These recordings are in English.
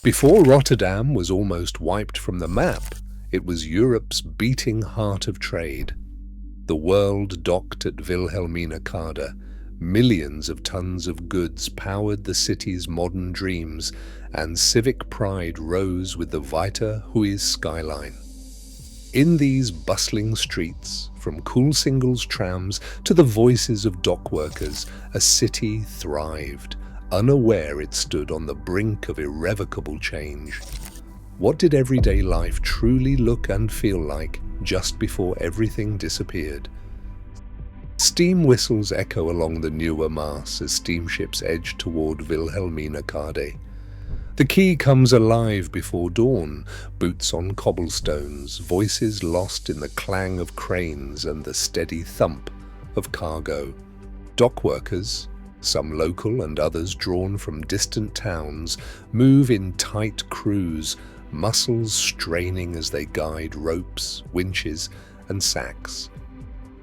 Before Rotterdam was almost wiped from the map, it was Europe's beating heart of trade. The world docked at Wilhelmina. Millions of tons of goods powered the city's modern dreams, and civic pride rose with the Witte Huis skyline. In these bustling streets, from Coolsingel's trams to the voices of dock workers, a city thrived, unaware it stood on the brink of irrevocable change. What did everyday life truly look and feel like just before everything disappeared? Steam whistles echo along the Nieuwe Maas as steamships edge toward Wilhelmina. The quay comes alive before dawn, boots on cobblestones, voices lost in the clang of cranes and the steady thump of cargo. Dock workers, some local and others drawn from distant towns, move in tight crews, muscles straining as they guide ropes, winches, and sacks.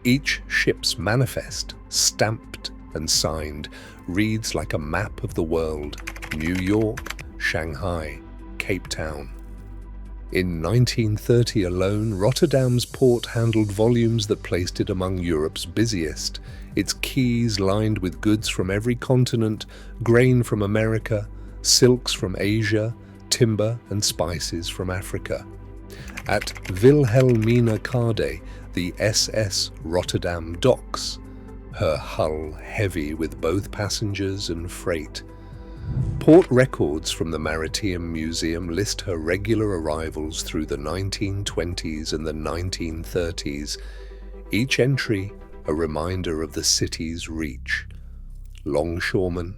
Each ship's manifest, stamped and signed, reads like a map of the world: New York, Shanghai, Cape Town. In 1930 alone, Rotterdam's port handled volumes that placed it among Europe's busiest, its quays lined with goods from every continent, grain from America, silks from Asia, timber and spices from Africa. At Wilhelmina, the SS Rotterdam docks, her hull heavy with both passengers and freight. Port records from the Maritime Museum list her regular arrivals through the 1920s and the 1930s, each entry a reminder of the city's reach. Longshoremen,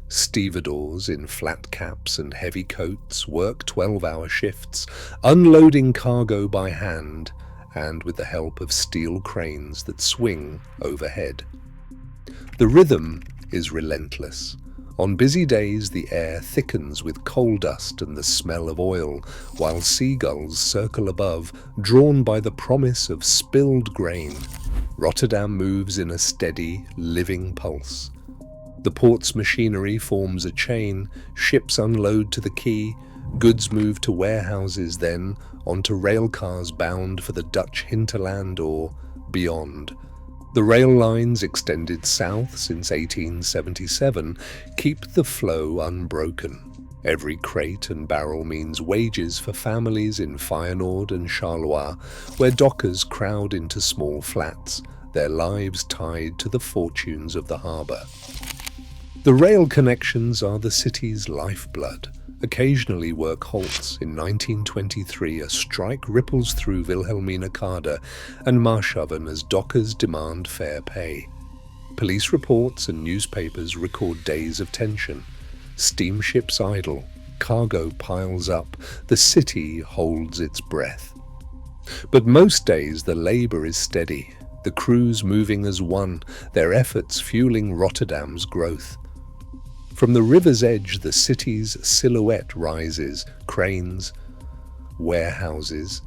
stevedores in flat caps and heavy coats work 12-hour shifts, unloading cargo by hand and with the help of steel cranes that swing overhead. The rhythm is relentless. On busy days, the air thickens with coal dust and the smell of oil, while seagulls circle above, drawn by the promise of spilled grain. Rotterdam moves in a steady, living pulse. The port's machinery forms a chain, ships unload to the quay, goods move to warehouses, then onto rail cars bound for the Dutch hinterland or beyond. The rail lines, extended south since 1877, keep the flow unbroken. Every crate and barrel means wages for families in Feyenoord and Charleroi, where dockers crowd into small flats, their lives tied to the fortunes of the harbour. The rail connections are the city's lifeblood. Occasionally work halts. In 1923, a strike ripples through Wilhelmina and Maashaven as dockers demand fair pay. Police reports and newspapers record days of tension. Steamships idle, cargo piles up, the city holds its breath. But most days the labour is steady, the crews moving as one, their efforts fueling Rotterdam's growth. From the river's edge, the city's silhouette rises, cranes, warehouses,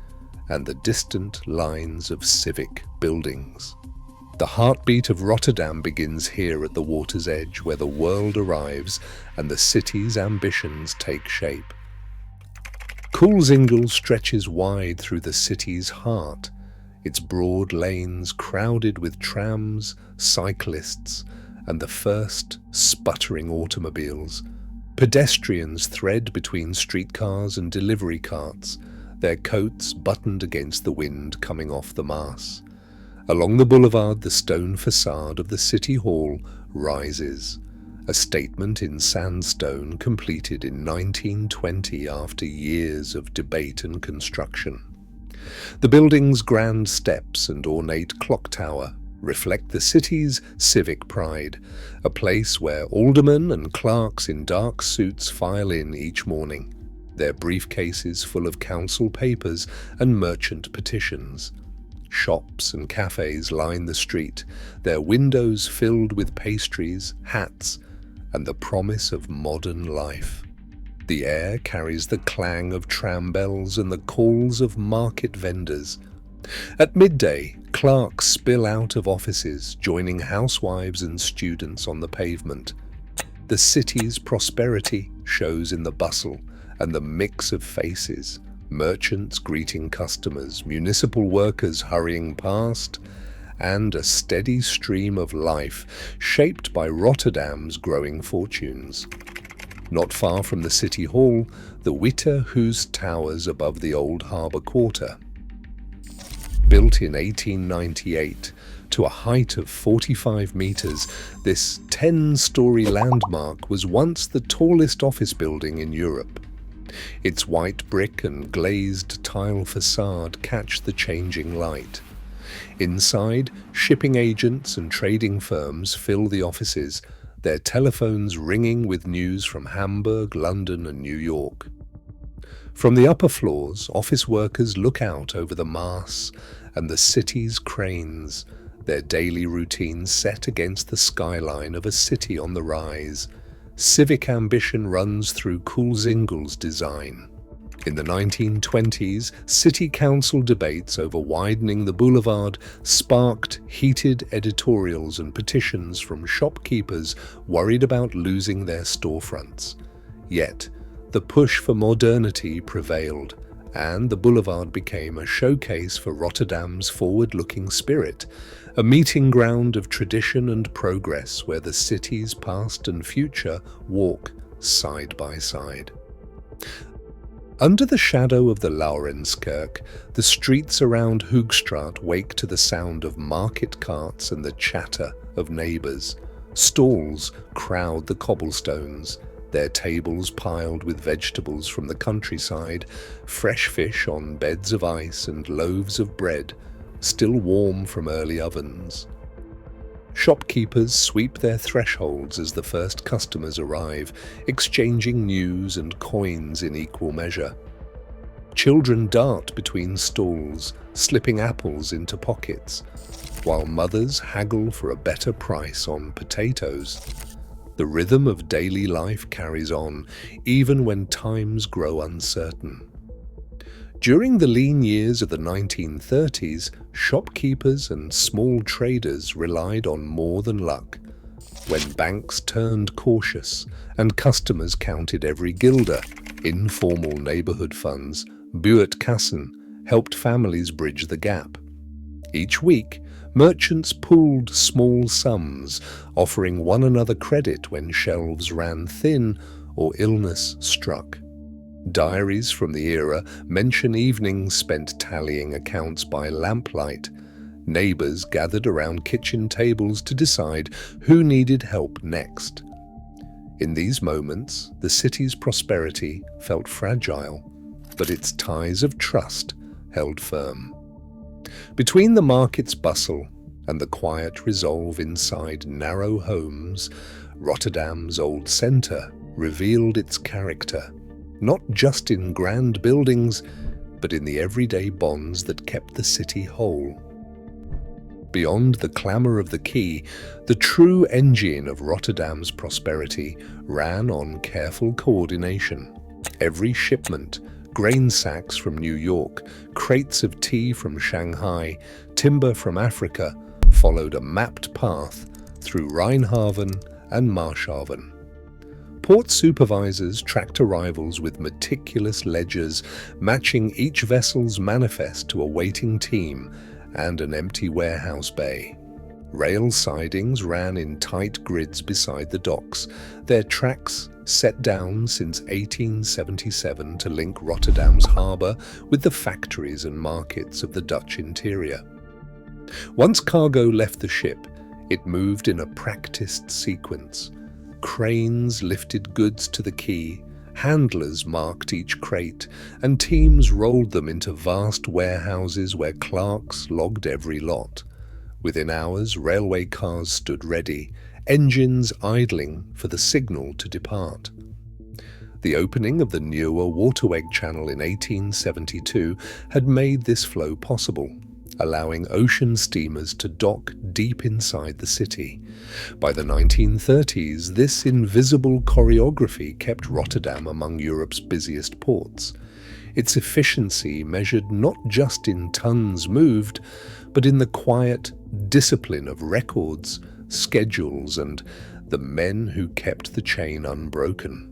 and the distant lines of civic buildings. The heartbeat of Rotterdam begins here at the water's edge, where the world arrives and the city's ambitions take shape. Coolsingel stretches wide through the city's heart, its broad lanes crowded with trams, cyclists, and the first sputtering automobiles. Pedestrians thread between streetcars and delivery carts, their coats buttoned against the wind coming off the Maas. Along the boulevard, the stone facade of the City Hall rises, a statement in sandstone completed in 1920 after years of debate and construction. The building's grand steps and ornate clock tower reflect the city's civic pride, a place where aldermen and clerks in dark suits file in each morning, their briefcases full of council papers and merchant petitions. Shops and cafes line the street, their windows filled with pastries, hats, and the promise of modern life. The air carries the clang of tram bells and the calls of market vendors. At midday, clerks spill out of offices, joining housewives and students on the pavement. The city's prosperity shows in the bustle, and the mix of faces, merchants greeting customers, municipal workers hurrying past, and a steady stream of life shaped by Rotterdam's growing fortunes. Not far from the city hall, the Witte Huis towers above the old harbour quarter. Built in 1898 to a height of 45 metres, this 10-storey landmark was once the tallest office building in Europe. Its white brick and glazed tile facade catch the changing light. Inside, shipping agents and trading firms fill the offices, their telephones ringing with news from Hamburg, London and New York. From the upper floors, office workers look out over the Maas and the city's cranes, their daily routines set against the skyline of a city on the rise. Civic ambition runs through Coolsingel's design. In the 1920s, city council debates over widening the boulevard sparked heated editorials and petitions from shopkeepers worried about losing their storefronts. Yet, the push for modernity prevailed, and the boulevard became a showcase for Rotterdam's forward-looking spirit, a meeting ground of tradition and progress where the city's past and future walk side by side. Under the shadow of the Laurenskerk, the streets around Hoogstraat wake to the sound of market carts and the chatter of neighbours. Stalls crowd the cobblestones, their tables piled with vegetables from the countryside, fresh fish on beds of ice and loaves of bread, still warm from early ovens. Shopkeepers sweep their thresholds as the first customers arrive, exchanging news and coins in equal measure. Children dart between stalls, slipping apples into pockets, while mothers haggle for a better price on potatoes. The rhythm of daily life carries on, even when times grow uncertain. During the lean years of the 1930s, shopkeepers and small traders relied on more than luck. When banks turned cautious and customers counted every guilder, informal neighbourhood funds, buurtkassen, helped families bridge the gap. Each week, merchants pooled small sums, offering one another credit when shelves ran thin or illness struck. Diaries from the era mention evenings spent tallying accounts by lamplight. Neighbours gathered around kitchen tables to decide who needed help next. In these moments, the city's prosperity felt fragile, but its ties of trust held firm. Between the market's bustle and the quiet resolve inside narrow homes, Rotterdam's old centre revealed its character. Not just in grand buildings, but in the everyday bonds that kept the city whole. Beyond the clamour of the quay, the true engine of Rotterdam's prosperity ran on careful coordination. Every shipment, grain sacks from New York, crates of tea from Shanghai, timber from Africa, followed a mapped path through Rheinhaven and Marshaven. Port supervisors tracked arrivals with meticulous ledgers, matching each vessel's manifest to a waiting team and an empty warehouse bay. Rail sidings ran in tight grids beside the docks, their tracks set down since 1877 to link Rotterdam's harbour with the factories and markets of the Dutch interior. Once cargo left the ship, it moved in a practiced sequence. Cranes lifted goods to the quay, handlers marked each crate, and teams rolled them into vast warehouses where clerks logged every lot. Within hours, railway cars stood ready, engines idling for the signal to depart. The opening of the Nieuwe Waterweg Channel in 1872 had made this flow possible, allowing ocean steamers to dock deep inside the city. By the 1930s, this invisible choreography kept Rotterdam among Europe's busiest ports. Its efficiency measured not just in tons moved, but in the quiet discipline of records, schedules, and the men who kept the chain unbroken.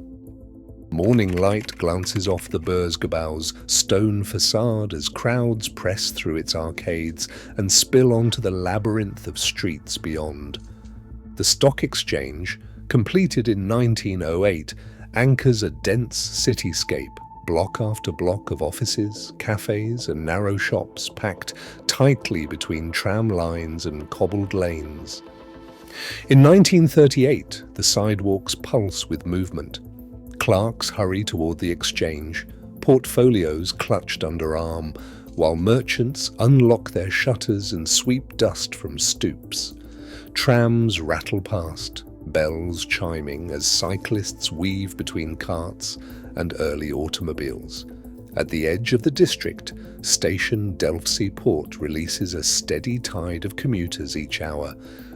Morning light glances off the Beursgebouw's stone facade as crowds press through its arcades and spill onto the labyrinth of streets beyond. The stock exchange, completed in 1908, anchors a dense cityscape, block after block of offices, cafes and narrow shops packed tightly between tram lines and cobbled lanes. In 1938, the sidewalks pulse with movement. Clerks hurry toward the exchange, portfolios clutched under arm, while merchants unlock their shutters and sweep dust from stoops. Trams rattle past, bells chiming as cyclists weave between carts and early automobiles. At the edge of the district, station Delfzijl Poort releases a steady tide of commuters each hour,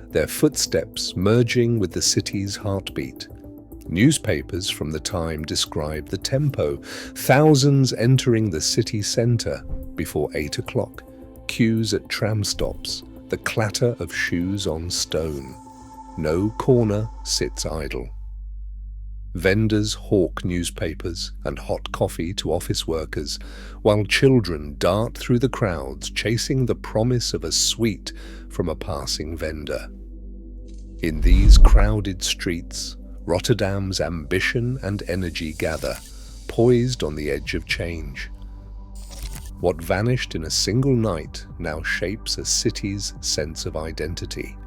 their footsteps merging with the city's heartbeat. Newspapers from the time describe the tempo, thousands entering the city centre before 8 o'clock, queues at tram stops, the clatter of shoes on stone. No corner sits idle. Vendors hawk newspapers and hot coffee to office workers, while children dart through the crowds chasing the promise of a sweet from a passing vendor. In these crowded streets, Rotterdam's ambition and energy gather, poised on the edge of change. What vanished in a single night now shapes a city's sense of identity.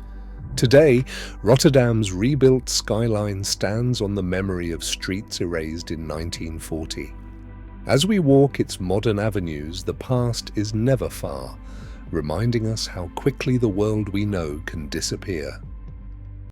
Today, Rotterdam's rebuilt skyline stands on the memory of streets erased in 1940. As we walk its modern avenues, the past is never far, reminding us how quickly the world we know can disappear.